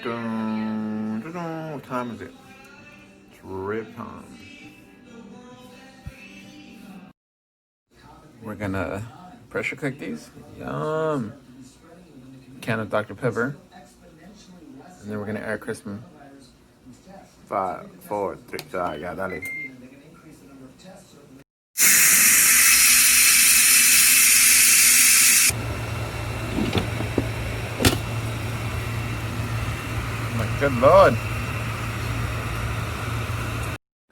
What time is it? It's rib time. We're gonna pressure cook these. Yum. Can of Dr. Pepper. And then we're gonna air crisp them. 5, 4, 3. Yeah, dale. My good lord.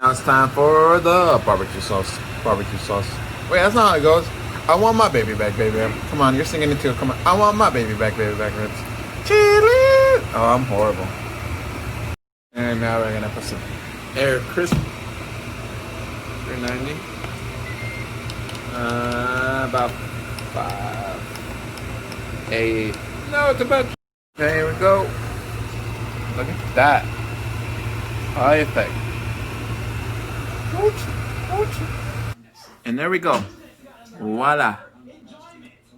Now it's time for the barbecue sauce. Barbecue sauce. Wait, that's not how it goes. I want my baby back, baby. Come on, you're singing it too. Come on. I want my baby back, ribs. Chili. Oh, I'm horrible. And now we're gonna put some air crisp. 390. About 5, 8. No, it's about. Okay, here we go. Look at that. High effect. And there we go. Voila.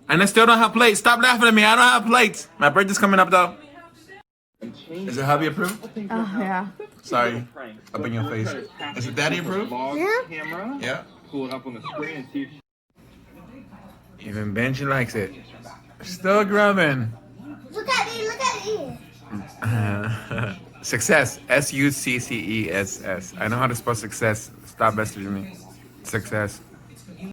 And I still don't have plates. Stop laughing at me. I don't have plates. My birthday's coming up though. Is it hubby approved? Oh, yeah. Sorry. Up in your face. Is it daddy approved? Yeah. Yeah. Pull it up on the screen and see if Even Benji likes it. Still grubbing. Look at me, look at me. Success. SUCCESS. I know how to spell success. Stop messaging me. Success.